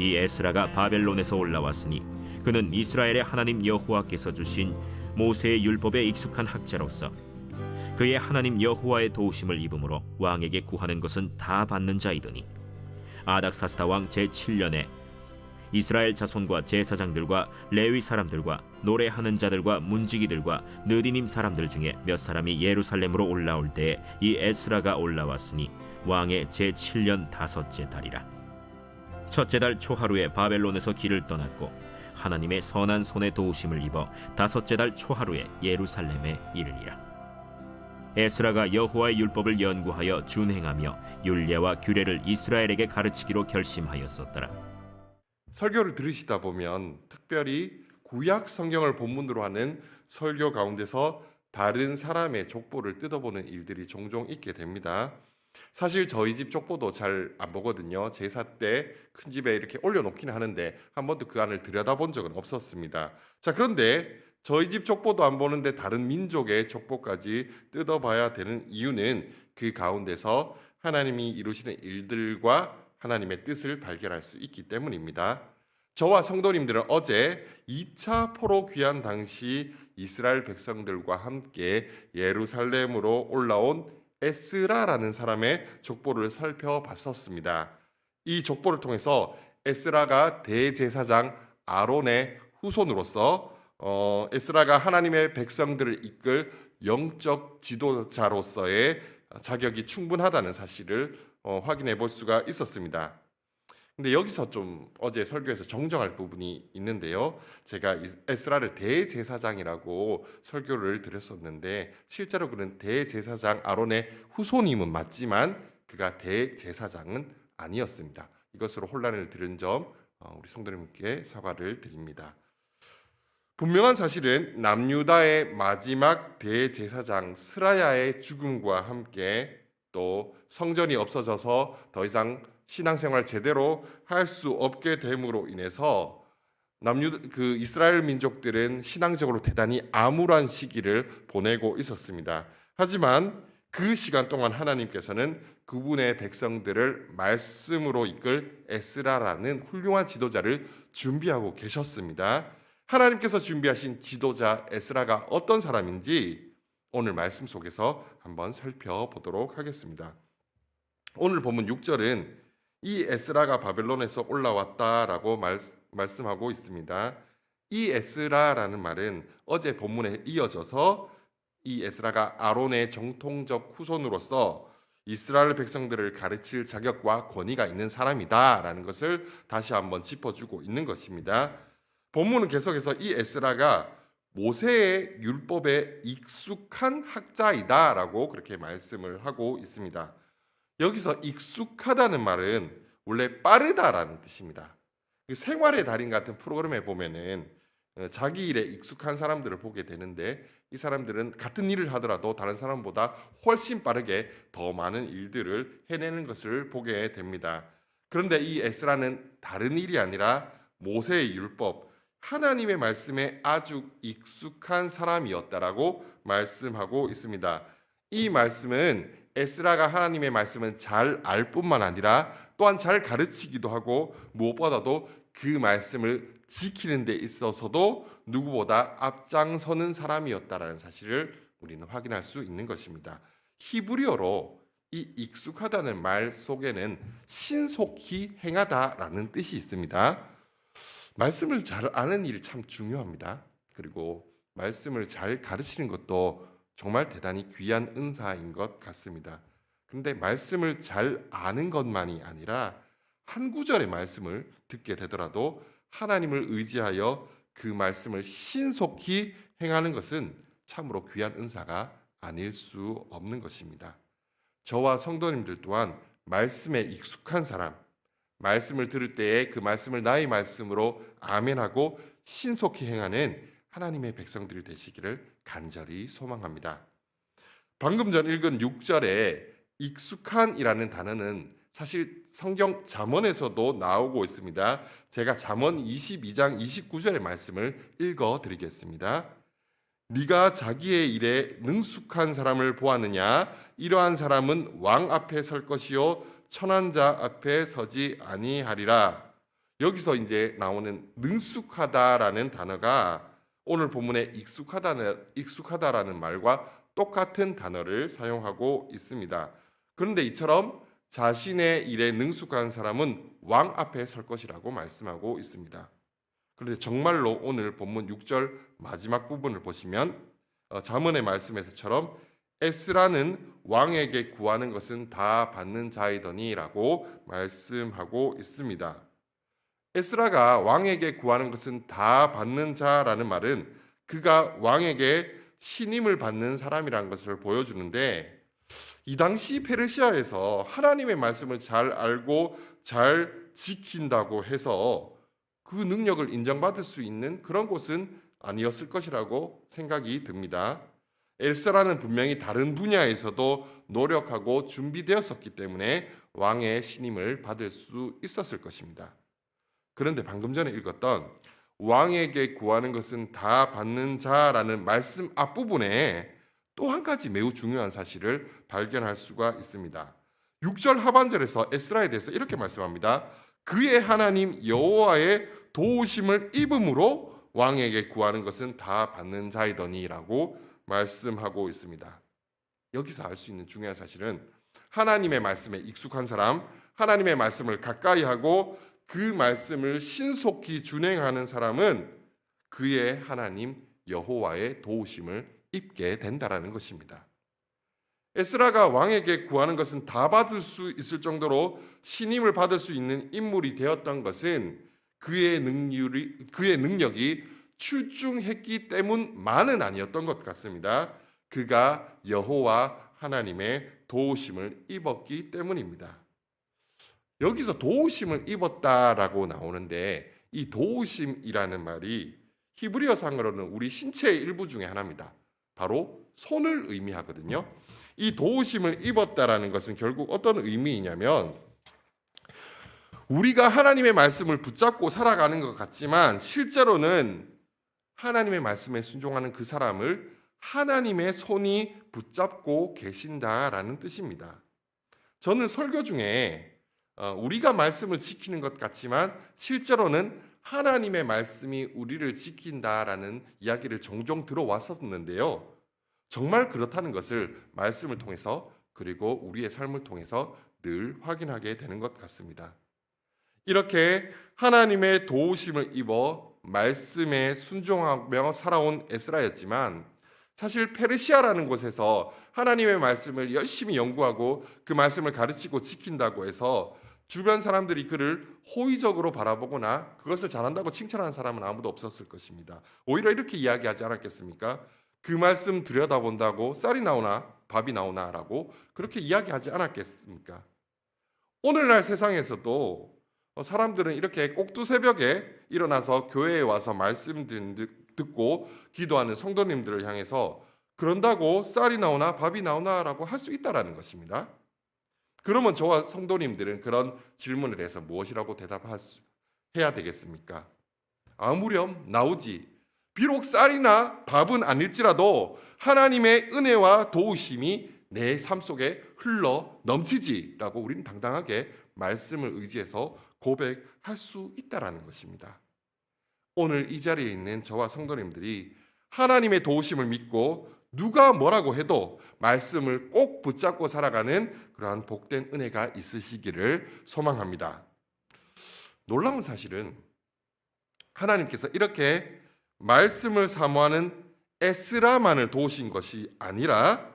이 에스라가 바벨론에서 올라왔으니 그는 이스라엘의 하나님 여호와께서 주신 모세의 율법에 익숙한 학자로서 그의 하나님 여호와의 도우심을 입음으로 왕에게 구하는 것은 다 받는 자이더니 아닥사스다 왕 제7년에 이스라엘 자손과 제사장들과 레위 사람들과 노래하는 자들과 문지기들과 느디님 사람들 중에 몇 사람이 예루살렘으로 올라올 때에 이 에스라가 올라왔으니 왕의 제7년 다섯째 달이라. 첫째 달 초하루에 바벨론에서 길을 떠났고 하나님의 선한 손에 도우심을 입어 다섯째 달 초하루에 예루살렘에 이르니라. 에스라가 여호와의 율법을 연구하여 준행하며 율례와 규례를 이스라엘에게 가르치기로 결심하였었더라. 설교를 들으시다 보면 특별히 구약 성경을 본문으로 하는 설교 가운데서 다른 사람의 족보를 뜯어보는 일들이 종종 있게 됩니다. 사실 저희 집 족보도 잘 안 보거든요. 제사 때 큰 집에 이렇게 올려놓기는 하는데 한 번도 그 안을 들여다본 적은 없었습니다. 자, 그런데 저희 집 족보도 안 보는데 다른 민족의 족보까지 뜯어봐야 되는 이유는 그 가운데서 하나님이 이루시는 일들과 하나님의 뜻을 발견할 수 있기 때문입니다. 저와 성도님들은 어제 2차 포로 귀환 당시 이스라엘 백성들과 함께 예루살렘으로 올라온 에스라라는 사람의 족보를 살펴봤었습니다. 이 족보를 통해서 에스라가 대제사장 아론의 후손으로서 에스라가 하나님의 백성들을 이끌 영적 지도자로서의 자격이 충분하다는 사실을 확인해 볼 수가 있었습니다. 근데 여기서 좀 어제 설교에서 정정할 부분이 있는데요. 제가 에스라를 대제사장이라고 설교를 드렸었는데 실제로 그는 대제사장 아론의 후손임은 맞지만 그가 대제사장은 아니었습니다. 이것으로 혼란을 들은 점 우리 성도님께 사과를 드립니다. 분명한 사실은 남유다의 마지막 대제사장 스라야의 죽음과 함께 또 성전이 없어져서 더 이상 신앙생활 제대로 할 수 없게 됨으로 인해서 이스라엘 민족들은 신앙적으로 대단히 암울한 시기를 보내고 있었습니다. 하지만 그 시간 동안 하나님께서는 그분의 백성들을 말씀으로 이끌 에스라라는 훌륭한 지도자를 준비하고 계셨습니다. 하나님께서 준비하신 지도자 에스라가 어떤 사람인지 오늘 말씀 속에서 한번 살펴보도록 하겠습니다. 오늘 본문 6절은 이 에스라가 바벨론에서 올라왔다라고 말씀하고 있습니다. 이 에스라라는 말은 어제 본문에 이어져서 이 에스라가 아론의 정통적 후손으로서 이스라엘 백성들을 가르칠 자격과 권위가 있는 사람이다라는 것을 다시 한번 짚어주고 있는 것입니다. 본문은 계속해서 이 에스라가 모세의 율법에 익숙한 학자이다라고 그렇게 말씀을 하고 있습니다. 여기서 익숙하다는 말은 원래 빠르다라는 뜻입니다. 생활의 달인 같은 프로그램에 보면은 자기 일에 익숙한 사람들을 보게 되는데 이 사람들은 같은 일을 하더라도 다른 사람보다 훨씬 빠르게 더 많은 일들을 해내는 것을 보게 됩니다. 그런데 이 에스라는 다른 일이 아니라 모세의 율법, 하나님의 말씀에 아주 익숙한 사람이었다라고 말씀하고 있습니다. 이 말씀은 에스라가 하나님의 말씀은 잘 알 뿐만 아니라 또한 잘 가르치기도 하고 무엇보다도 그 말씀을 지키는 데 있어서도 누구보다 앞장서는 사람이었다라는 사실을 우리는 확인할 수 있는 것입니다. 히브리어로 이 익숙하다는 말 속에는 신속히 행하다라는 뜻이 있습니다. 말씀을 잘 아는 일이 참 중요합니다. 그리고 말씀을 잘 가르치는 것도 정말 대단히 귀한 은사인 것 같습니다. 그런데 말씀을 잘 아는 것만이 아니라 한 구절의 말씀을 듣게 되더라도 하나님을 의지하여 그 말씀을 신속히 행하는 것은 참으로 귀한 은사가 아닐 수 없는 것입니다. 저와 성도님들 또한 말씀에 익숙한 사람, 말씀을 들을 때에 그 말씀을 나의 말씀으로 아멘하고 신속히 행하는 하나님의 백성들이 되시기를 간절히 소망합니다. 방금 전 읽은 6절에 익숙한이라는 단어는 사실 성경 잠언에서도 나오고 있습니다. 제가 잠언 22장 29절의 말씀을 읽어드리겠습니다. 네가 자기의 일에 능숙한 사람을 보았느냐? 이러한 사람은 왕 앞에 설 것이요 천한 자 앞에 서지 아니하리라. 여기서 이제 나오는 능숙하다라는 단어가 오늘 본문에 익숙하다라는 말과 똑같은 단어를 사용하고 있습니다. 그런데 이처럼 자신의 일에 능숙한 사람은 왕 앞에 설 것이라고 말씀하고 있습니다. 그런데 정말로 오늘 본문 6절 마지막 부분을 보시면 잠언의 말씀에서처럼 에스라는 왕에게 구하는 것은 다 받는 자이더니라고 말씀하고 있습니다. 에스라가 왕에게 구하는 것은 다 받는 자라는 말은 그가 왕에게 신임을 받는 사람이라는 것을 보여주는데, 이 당시 페르시아에서 하나님의 말씀을 잘 알고 잘 지킨다고 해서 그 능력을 인정받을 수 있는 그런 곳은 아니었을 것이라고 생각이 듭니다. 에스라는 분명히 다른 분야에서도 노력하고 준비되었었기 때문에 왕의 신임을 받을 수 있었을 것입니다. 그런데 방금 전에 읽었던 왕에게 구하는 것은 다 받는 자라는 말씀 앞부분에 또 한 가지 매우 중요한 사실을 발견할 수가 있습니다. 6절 하반절에서 에스라에 대해서 이렇게 말씀합니다. 그의 하나님 여호와의 도우심을 입음으로 왕에게 구하는 것은 다 받는 자이더니라고 말씀하고 있습니다. 여기서 알 수 있는 중요한 사실은 하나님의 말씀에 익숙한 사람, 하나님의 말씀을 가까이 하고 그 말씀을 신속히 준행하는 사람은 그의 하나님 여호와의 도우심을 입게 된다라는 것입니다. 에스라가 왕에게 구하는 것은 다 받을 수 있을 정도로 신임을 받을 수 있는 인물이 되었던 것은 그의 능력이 출중했기 때문만은 아니었던 것 같습니다. 그가 여호와 하나님의 도우심을 입었기 때문입니다. 여기서 도우심을 입었다라고 나오는데, 이 도우심이라는 말이 히브리어상으로는 우리 신체의 일부 중에 하나입니다. 바로 손을 의미하거든요. 이 도우심을 입었다라는 것은 결국 어떤 의미이냐면, 우리가 하나님의 말씀을 붙잡고 살아가는 것 같지만 실제로는 하나님의 말씀에 순종하는 그 사람을 하나님의 손이 붙잡고 계신다라는 뜻입니다. 저는 설교 중에 우리가 말씀을 지키는 것 같지만 실제로는 하나님의 말씀이 우리를 지킨다라는 이야기를 종종 들어왔었는데요. 정말 그렇다는 것을 말씀을 통해서 그리고 우리의 삶을 통해서 늘 확인하게 되는 것 같습니다. 이렇게 하나님의 도우심을 입어 말씀에 순종하며 살아온 에스라였지만 사실 페르시아라는 곳에서 하나님의 말씀을 열심히 연구하고 그 말씀을 가르치고 지킨다고 해서 주변 사람들이 그를 호의적으로 바라보거나 그것을 잘한다고 칭찬하는 사람은 아무도 없었을 것입니다. 오히려 이렇게 이야기하지 않았겠습니까? 그 말씀 들여다본다고 쌀이 나오나 밥이 나오나라고 그렇게 이야기하지 않았겠습니까? 오늘날 세상에서도 사람들은 이렇게 꼭두새벽에 일어나서 교회에 와서 말씀 듣고 기도하는 성도님들을 향해서 그런다고 쌀이 나오나 밥이 나오나라고 할 수 있다라는 것입니다. 그러면 저와 성도님들은 그런 질문에 대해서 무엇이라고 해야 되겠습니까? 아무렴 나오지. 비록 쌀이나 밥은 아닐지라도 하나님의 은혜와 도우심이 내 삶 속에 흘러 넘치지라고 우리는 당당하게 말씀을 의지해서 고백할 수 있다라는 것입니다. 오늘 이 자리에 있는 저와 성도님들이 하나님의 도우심을 믿고 누가 뭐라고 해도 말씀을 꼭 붙잡고 살아가는 그러한 복된 은혜가 있으시기를 소망합니다. 놀라운 사실은 하나님께서 이렇게 말씀을 사모하는 에스라만을 도우신 것이 아니라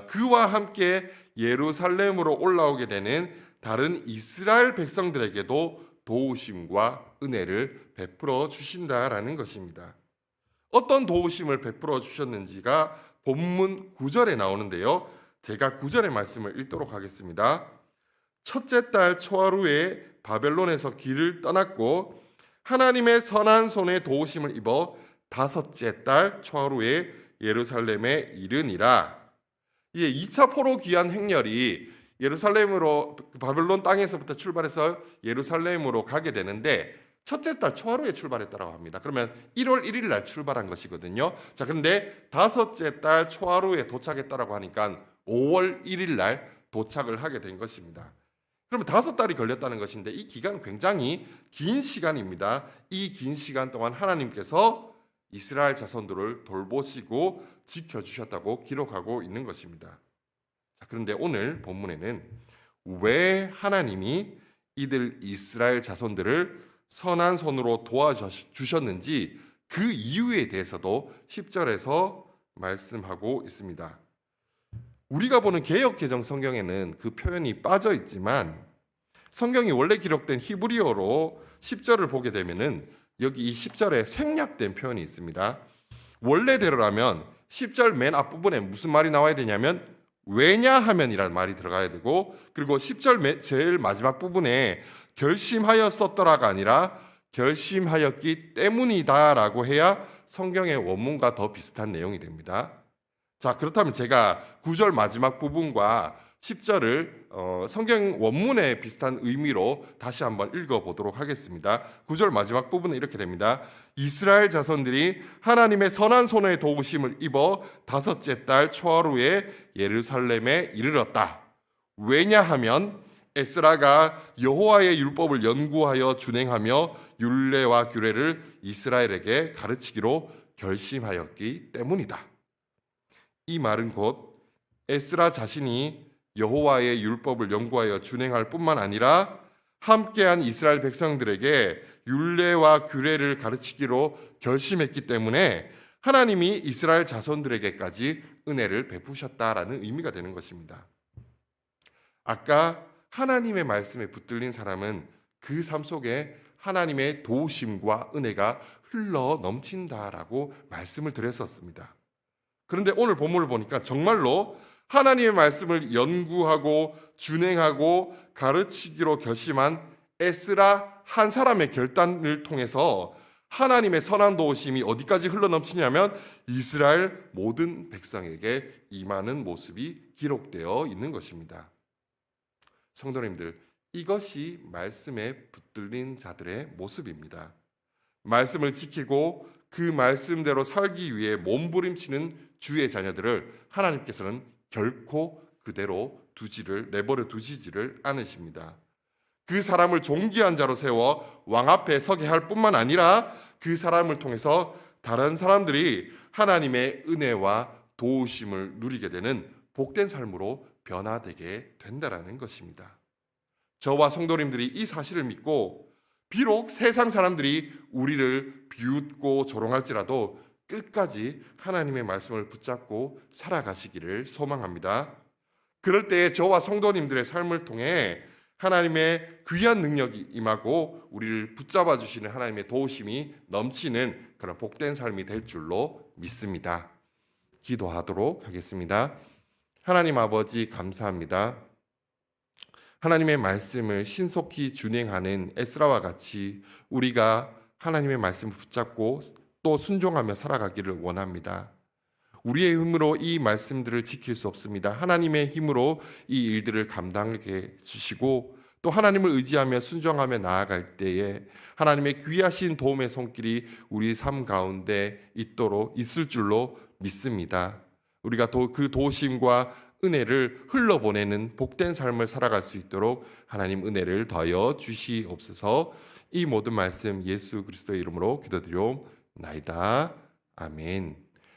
그와 함께 예루살렘으로 올라오게 되는 다른 이스라엘 백성들에게도 도우심과 은혜를 베풀어 주신다라는 것입니다. 어떤 도우심을 베풀어 주셨는지가 본문 9절에 나오는데요. 제가 9절의 말씀을 읽도록 하겠습니다. 첫째 달 초하루에 바벨론에서 길을 떠났고 하나님의 선한 손에 도우심을 입어 다섯째 달 초하루에 예루살렘에 이르니라. 이게 2차 포로 귀환 행렬이 예루살렘으로 바벨론 땅에서부터 출발해서 예루살렘으로 가게 되는데 첫째 달 초하루에 출발했다고 합니다. 그러면 1월 1일 날 출발한 것이거든요. 자, 그런데 다섯째 달 초하루에 도착했다라고 하니까 5월 1일 날 도착을 하게 된 것입니다. 그러면 5달이 걸렸다는 것인데 이 기간은 굉장히 긴 시간입니다. 이 긴 시간 동안 하나님께서 이스라엘 자손들을 돌보시고 지켜주셨다고 기록하고 있는 것입니다. 자, 그런데 오늘 본문에는 왜 하나님이 이들 이스라엘 자손들을 선한 손으로 도와주셨는지 그 이유에 대해서도 10절에서 말씀하고 있습니다. 우리가 보는 개역개정 성경에는 그 표현이 빠져 있지만 성경이 원래 기록된 히브리어로 10절을 보게 되면은 여기 이 10절에 생략된 표현이 있습니다. 원래대로라면 10절 맨 앞부분에 무슨 말이 나와야 되냐면 왜냐하면이라는 말이 들어가야 되고, 그리고 10절 제일 마지막 부분에 결심하였었더라가 아니라 결심하였기 때문이다라고 해야 성경의 원문과 더 비슷한 내용이 됩니다. 자, 그렇다면 제가 9절 마지막 부분과 10절을 성경 원문에 비슷한 의미로 다시 한번 읽어보도록 하겠습니다. 9절 마지막 부분은 이렇게 됩니다. 이스라엘 자손들이 하나님의 선한 손의 도우심을 입어 5째 달 초하루에 예루살렘에 이르렀다. 왜냐하면 에스라가 여호와의 율법을 연구하여 준행하며 율례와 규례를 이스라엘에게 가르치기로 결심하였기 때문이다. 이 말은 곧 에스라 자신이 여호와의 율법을 연구하여 준행할 뿐만 아니라 함께한 이스라엘 백성들에게 율례와 규례를 가르치기로 결심했기 때문에 하나님이 이스라엘 자손들에게까지 은혜를 베푸셨다라는 의미가 되는 것입니다. 아까 하나님의 말씀에 붙들린 사람은 그 삶 속에 하나님의 도우심과 은혜가 흘러 넘친다라고 말씀을 드렸었습니다. 그런데 오늘 본문을 보니까 정말로 하나님의 말씀을 연구하고 준행하고 가르치기로 결심한 에스라 한 사람의 결단을 통해서 하나님의 선한 도우심이 어디까지 흘러넘치냐면 이스라엘 모든 백성에게 임하는 모습이 기록되어 있는 것입니다. 성도님들, 이것이 말씀에 붙들린 자들의 모습입니다. 말씀을 지키고 그 말씀대로 살기 위해 몸부림치는 주의 자녀들을 하나님께서는 결코 그대로 내버려 두시지를 않으십니다. 그 사람을 존귀한 자로 세워 왕 앞에 서게 할 뿐만 아니라 그 사람을 통해서 다른 사람들이 하나님의 은혜와 도우심을 누리게 되는 복된 삶으로 변화되게 된다라는 것입니다. 저와 성도님들이 이 사실을 믿고 비록 세상 사람들이 우리를 비웃고 조롱할지라도 끝까지 하나님의 말씀을 붙잡고 살아가시기를 소망합니다. 그럴 때에 저와 성도님들의 삶을 통해 하나님의 귀한 능력이 임하고 우리를 붙잡아 주시는 하나님의 도우심이 넘치는 그런 복된 삶이 될 줄로 믿습니다. 기도하도록 하겠습니다. 하나님 아버지, 감사합니다. 하나님의 말씀을 신속히 준행하는 에스라와 같이 우리가 하나님의 말씀을 붙잡고 또 순종하며 살아가기를 원합니다. 우리의 힘으로 이 말씀들을 지킬 수 없습니다. 하나님의 힘으로 이 일들을 감당하게 주시고 또 하나님을 의지하며 순종하며 나아갈 때에 하나님의 귀하신 도움의 손길이 우리 삶 가운데 있을 줄로 믿습니다. 우리가 그 도우심과 은혜를 흘러보내는 복된 삶을 살아갈 수 있도록 하나님 은혜를 더하여 주시옵소서. 이 모든 말씀 예수 그리스도의 이름으로 기도드리옵나이다. 아멘.